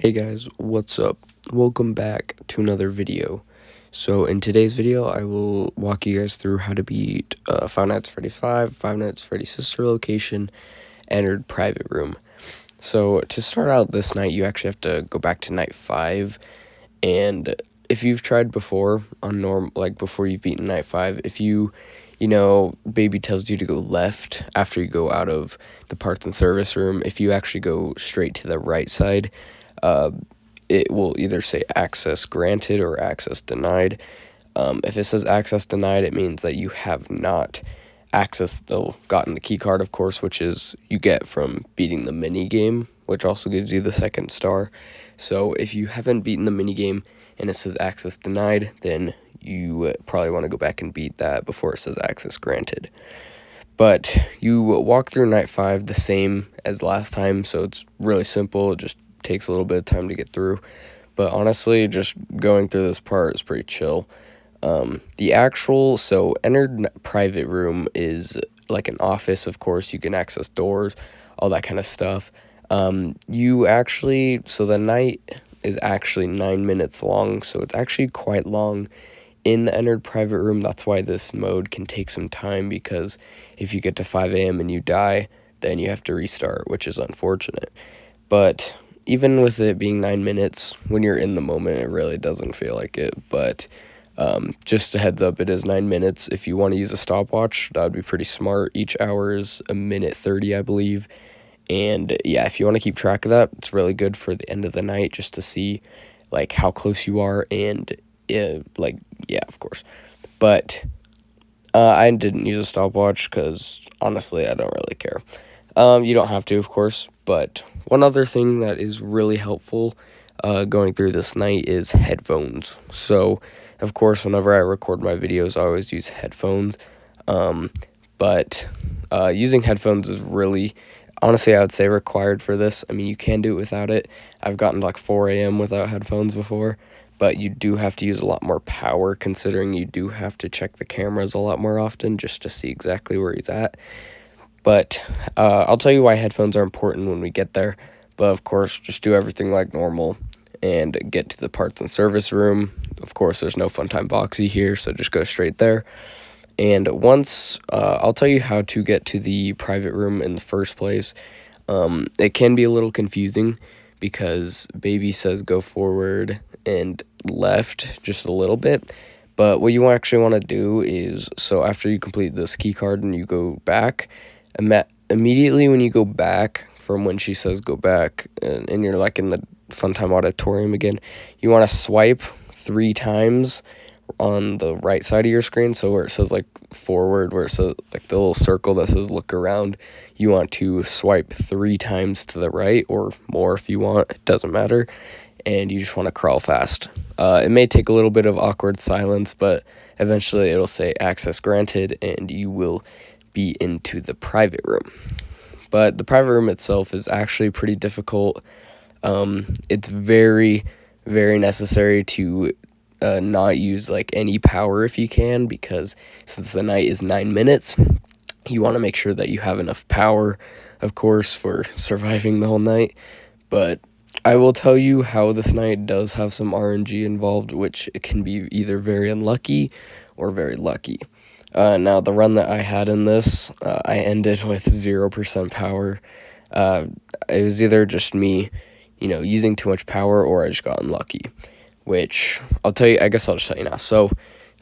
Hey guys, what's up? Welcome back to another video. So in today's video, I will walk you guys through how to beat Five Nights at Freddy's 5, Five Nights at Freddy's Sister Location, Ennard Private Room. So to start out this night, you actually have to go back to night 5, and if you've tried before on before you've beaten night 5, if baby tells you to go left after you go out of the parts and service room, if you actually go straight to the right side, it will either say access granted or access denied. If it says access denied, it means that you have not gotten the key card, of course, which is you get from beating the mini game, which also gives you the second star. So if you haven't beaten the mini game and it says access denied, then you probably want to go back and beat that before it says access granted. But you walk through night 5 the same as last time, so it's really simple. It just takes a little bit of time to get through. But honestly, just going through this part is pretty chill. Ennard Private Room is like an office, of course. You can access doors, all that kind of stuff. The night is actually 9 minutes long, so it's actually quite long in the Ennard Private Room. That's why this mode can take some time, because if you get to 5 a.m. and you die, then you have to restart, which is unfortunate. But even with it being 9 minutes, when you're in the moment, it really doesn't feel like it. But just a heads up, it is 9 minutes. If you want to use a stopwatch, that would be pretty smart. Each hour is a minute 30, I believe. And yeah, if you want to keep track of that, it's really good for the end of the night, just to see like how close you are. And yeah, of course. But I didn't use a stopwatch because honestly, I don't really care. You don't have to, of course. But one other thing that is really helpful going through this night is headphones. So, of course, whenever I record my videos, I always use headphones. But using headphones is really, honestly, I would say required for this. I mean, you can do it without it. I've gotten to like 4 a.m. without headphones before. But you do have to use a lot more power, considering you do have to check the cameras a lot more often just to see exactly where he's at. But I'll tell you why headphones are important when we get there. But, of course, just do everything like normal and get to the parts and service room. Of course, there's no Funtime Boxy here, so just go straight there. And once I'll tell you how to get to the private room in the first place. It can be a little confusing because Baby says go forward and left just a little bit. But what you actually want to do is, so after you complete this key card and you go back, immediately when you go back from when she says go back, and you're like in the Funtime Auditorium again, you want to swipe 3 times on the right side of your screen. So where it says like forward, where it says like the little circle that says look around, you want to swipe 3 times to the right, or more if you want, it doesn't matter. And you just want to crawl fast. It may take a little bit of awkward silence, but eventually it'll say access granted and you will be into the private room. But the private room itself is actually pretty difficult. It's very, very necessary to not use like any power if you can, because since the night is 9 minutes, you want to make sure that you have enough power, of course, for surviving the whole night. But I will tell you how this night does have some RNG involved, which it can be either very unlucky or very lucky. Now, the run that I had in this, I ended with 0% power. It was either just me, using too much power, or I just got unlucky, which I'll tell you, I guess I'll just tell you now. So,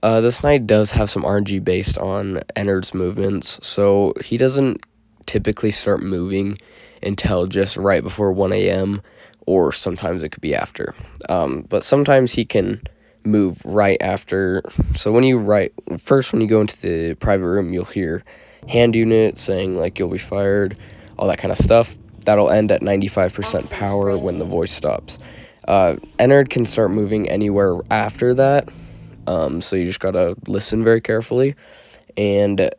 this night does have some RNG based on Ennard's movements. So, he doesn't typically start moving until just right before 1 a.m., or sometimes it could be after. But sometimes he can move right after. So when you go into the private room, you'll hear hand unit saying like you'll be fired, all that kind of stuff. That'll end at 95% power when the voice stops. Ennard can start moving anywhere after that, so you just gotta listen very carefully. And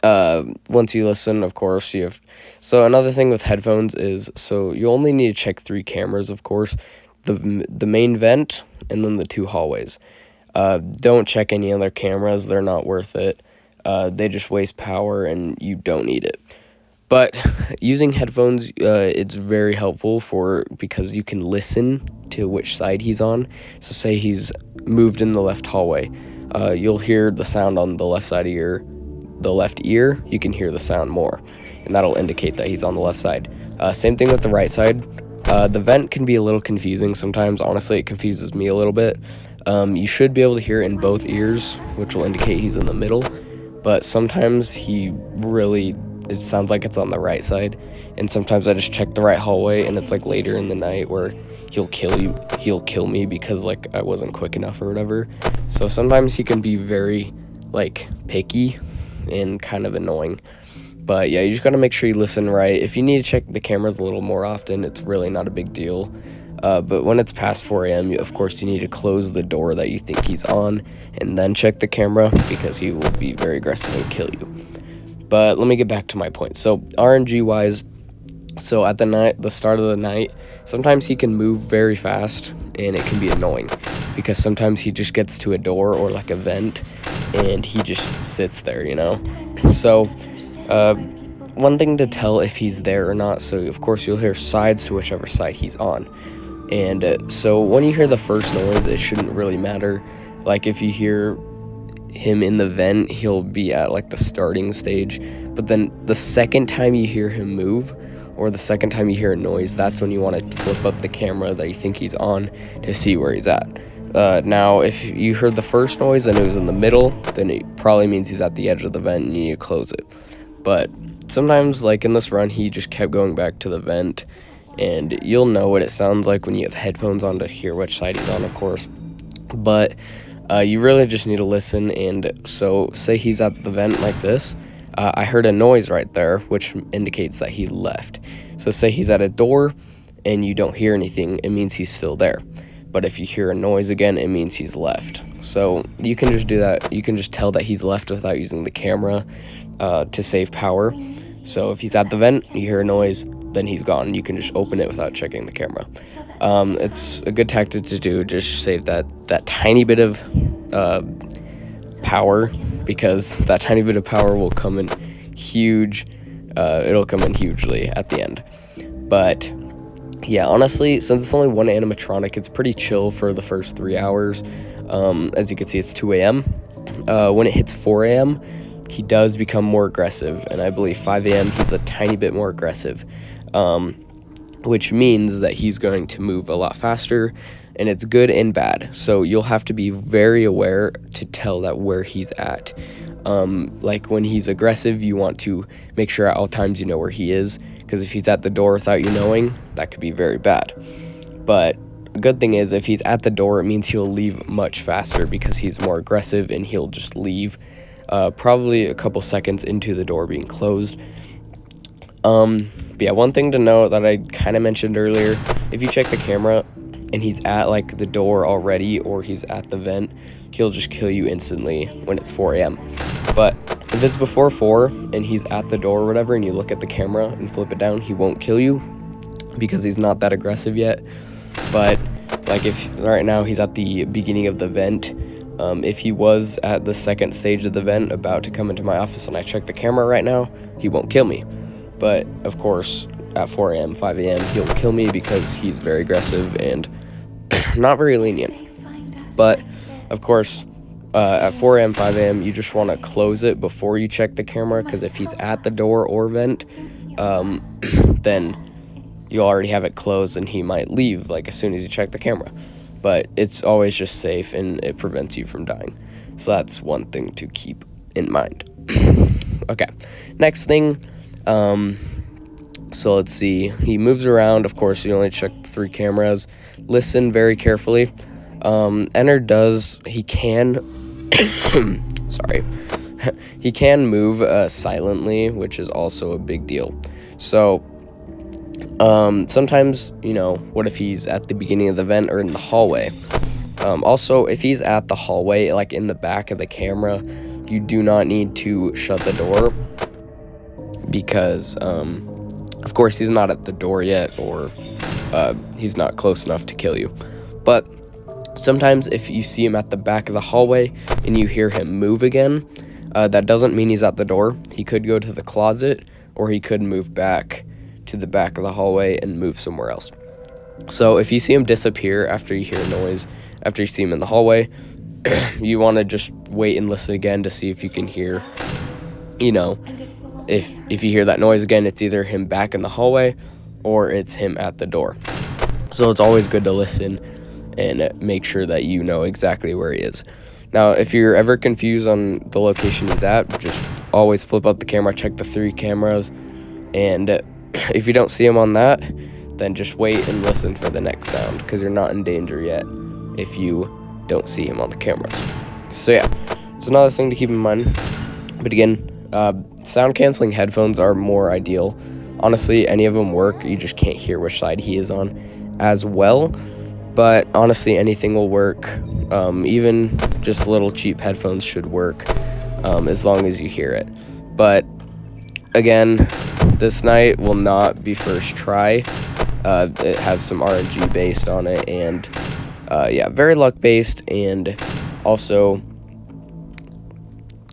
once you listen, of course, so another thing with headphones is, so you only need to check 3 cameras, of course, the main vent and then the 2 hallways. Don't check any other cameras. They're not worth it. They just waste power and you don't need it. But using headphones, it's very helpful because you can listen to which side he's on. So say he's moved in the left hallway, you'll hear the sound on the left side of the left ear. You can hear the sound more, and that'll indicate that he's on the left side. Same thing with the right side. The vent can be a little confusing sometimes. Honestly, it confuses me a little bit. You should be able to hear it in both ears, which will indicate he's in the middle. But sometimes it sounds like it's on the right side. And sometimes I just check the right hallway, and it's like later in the night where he'll kill me because like I wasn't quick enough or whatever. So sometimes he can be very like picky and kind of annoying. But yeah, you just gotta make sure you listen right. If you need to check the cameras a little more often, it's really not a big deal. But when it's past 4 a.m., of course, you need to close the door that you think he's on and then check the camera, because he will be very aggressive and kill you. But let me get back to my point. So RNG-wise, so at the start of the night, sometimes he can move very fast, and it can be annoying because sometimes he just gets to a door or like a vent, and he just sits there, So one thing to tell if he's there or not, so of course you'll hear sides to whichever side he's on. And so when you hear the first noise, it shouldn't really matter. Like if you hear him in the vent, he'll be at like the starting stage. But then the second time you hear him move, or the second time you hear a noise, that's when you want to flip up the camera that you think he's on to see where he's at. Now, if you heard the first noise and it was in the middle, then it probably means he's at the edge of the vent and you need to close it. But sometimes, like in this run, he just kept going back to the vent, and you'll know what it sounds like when you have headphones on to hear which side he's on, of course. But you really just need to listen. And so say he's at the vent like this. I heard a noise right there, which indicates that he left. So say he's at a door and you don't hear anything, it means he's still there. But if you hear a noise again, it means he's left. So you can just do that. You can just tell that he's left without using the camera to save power. So if he's at the vent, you hear a noise, then he's gone. You can just open it without checking the camera. It's a good tactic to do. Just save that tiny bit of power, because that tiny bit of power will come in huge. It'll come in hugely at the end. But yeah, honestly, since it's only one animatronic, it's pretty chill for the first 3 hours. As you can see, it's 2 a.m. When it hits 4 a.m., he does become more aggressive, and I believe 5 a.m. he's a tiny bit more aggressive, which means that he's going to move a lot faster, and it's good and bad. So you'll have to be very aware to tell that where he's at. Like when he's aggressive, you want to make sure at all times you know where he is, because if he's at the door without you knowing, that could be very bad. But the good thing is, if he's at the door, it means he'll leave much faster because he's more aggressive, and he'll just leave probably a couple seconds into the door being closed. But yeah, one thing to note that I kind of mentioned earlier, if you check the camera and he's at like the door already, or he's at the vent, he'll just kill you instantly when it's 4 a.m. But if it's before 4 and he's at the door or whatever, and you look at the camera and flip it down, he won't kill you because he's not that aggressive yet. But like if right now he's at the beginning of the vent, if he was at the second stage of the vent about to come into my office and I check the camera right now, he won't kill me. But of course, at 4 a.m., 5 a.m., he'll kill me because he's very aggressive and not very lenient. But of course, at 4 a.m., 5 a.m., you just want to close it before you check the camera, because if he's at the door or vent, then you already have it closed and he might leave like as soon as you check the camera. But it's always just safe, and it prevents you from dying. So that's one thing to keep in mind. Okay, next thing. So let's see. He moves around. Of course, you only check 3 cameras. Listen very carefully. Ennard he can, sorry, he can move silently, which is also a big deal. So sometimes, what if he's at the beginning of the vent or in the hallway? Also, if he's at the hallway, like in the back of the camera, you do not need to shut the door, because, of course, he's not at the door yet, or he's not close enough to kill you. But sometimes if you see him at the back of the hallway and you hear him move again, that doesn't mean he's at the door. He could go to the closet, or he could move back to the back of the hallway and move somewhere else. So if you see him disappear after you hear a noise, after you see him in the hallway, you want to just wait and listen again to see if you can hear, if you hear that noise again, it's either him back in the hallway or it's him at the door. So it's always good to listen and make sure that you know exactly where he is. Now, if you're ever confused on the location he's at, just always flip up the camera, check the 3 cameras, and if you don't see him on that, then just wait and listen for the next sound, because you're not in danger yet if you don't see him on the cameras. So yeah, it's another thing to keep in mind. But again, sound canceling headphones are more ideal. Honestly, any of them work. You just can't hear which side he is on as well. But honestly, anything will work. Even just little cheap headphones should work, as long as you hear it. But again, this night will not be first try. It has some RNG based on it, and very luck based, and also,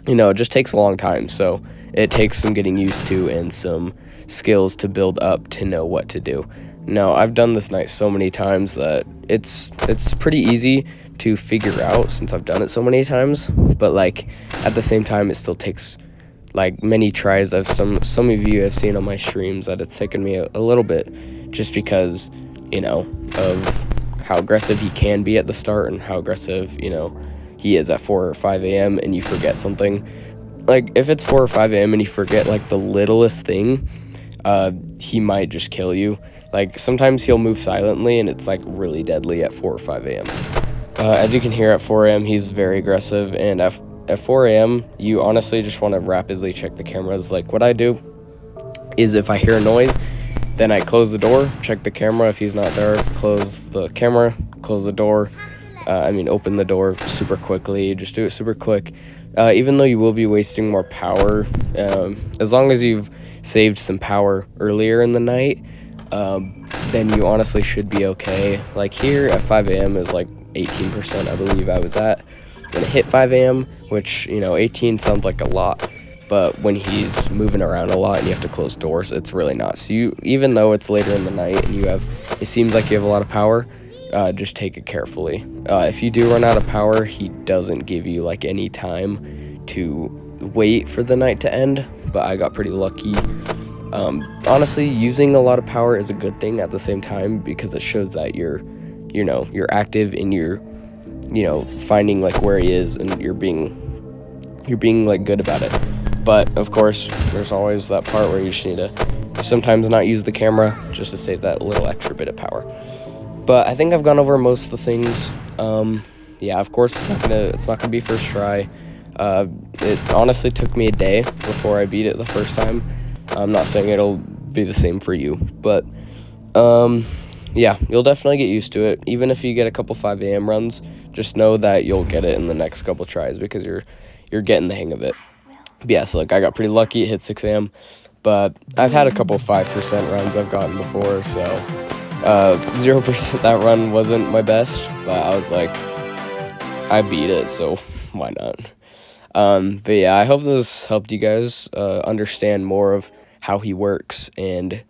it just takes a long time. So it takes some getting used to and some skills to build up to know what to do. Now, I've done this night so many times that it's pretty easy to figure out since I've done it so many times, but at the same time, it still takes many tries. Some of you have seen on my streams that it's taken me a little bit, just because of how aggressive he can be at the start and how aggressive he is at 4 or 5 a.m. and you forget something. If it's 4 or 5 a.m. and you forget the littlest thing, he might just kill you. Sometimes he'll move silently and it's really deadly at 4 or 5 a.m. As you can hear, at 4 a.m. he's very aggressive, and at 4 a.m. you honestly just want to rapidly check the cameras. What I do is, if I hear a noise, then I close the door, check the camera. If he's not there, close the camera, close the door. Open the door super quickly. Just do it super quick. Even though you will be wasting more power, as long as you've saved some power earlier in the night, then you honestly should be okay. Here at 5 a.m. is 18%, I believe I was at. When it hit 5 a.m., which, 18 sounds like a lot, but when he's moving around a lot and you have to close doors, it's really not. So even though it's later in the night and it seems like you have a lot of power, just take it carefully. If you do run out of power, he doesn't give you any time to wait for the night to end, but I got pretty lucky. Honestly, using a lot of power is a good thing at the same time, because it shows that you're active and you're finding where he is, and you're being good about it. But of course, there's always that part where you just need to sometimes not use the camera just to save that little extra bit of power. But I think I've gone over most of the things. Of course, it's not gonna be first try. It honestly took me a day before I beat it the first time. I'm not saying it'll be the same for you, but you'll definitely get used to it. Even if you get a couple 5 a.m. runs, just know that you'll get it in the next couple tries, because you're getting the hang of it. But yeah, so I got pretty lucky. It hit 6 a.m., but I've had a couple 5% runs I've gotten before, so 0% that run wasn't my best, but I was I beat it, so why not? But yeah, I hope this helped you guys understand more of how he works and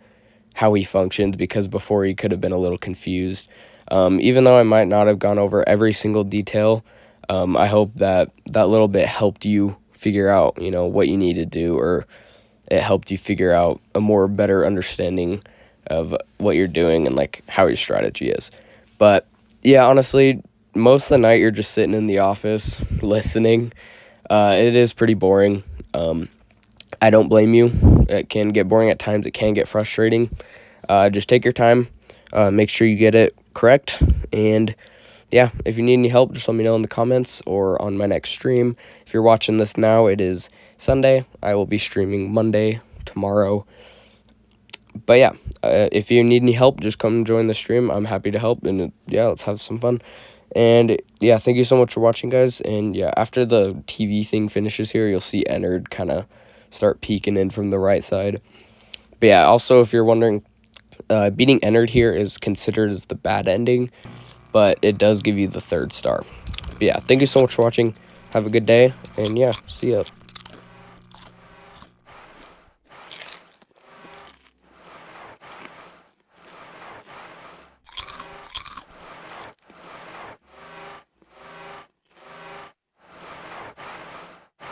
how he functions, because before you could have been a little confused. Even though I might not have gone over every single detail, I hope that little bit helped you figure out, what you need to do, or it helped you figure out a more better understanding of what you're doing and how your strategy is. But yeah, honestly, most of the night you're just sitting in the office listening. It is pretty boring. I don't blame you. It can get boring at times. It can get frustrating. Just take your time. Make sure you get it correct. And yeah, if you need any help, just let me know in the comments or on my next stream. If you're watching this now, it is Sunday. I will be streaming Monday, tomorrow. But yeah, if you need any help, just come join the stream. I'm happy to help, and let's have some fun. And yeah, thank you so much for watching, guys. And yeah, after the TV thing finishes here, you'll see Ennard kind of start peeking in from the right side. But yeah, also, if you're wondering, beating Ennard here is considered as the bad ending, but it does give you the 3rd star. But yeah, thank you so much for watching. Have a good day, and yeah, see ya.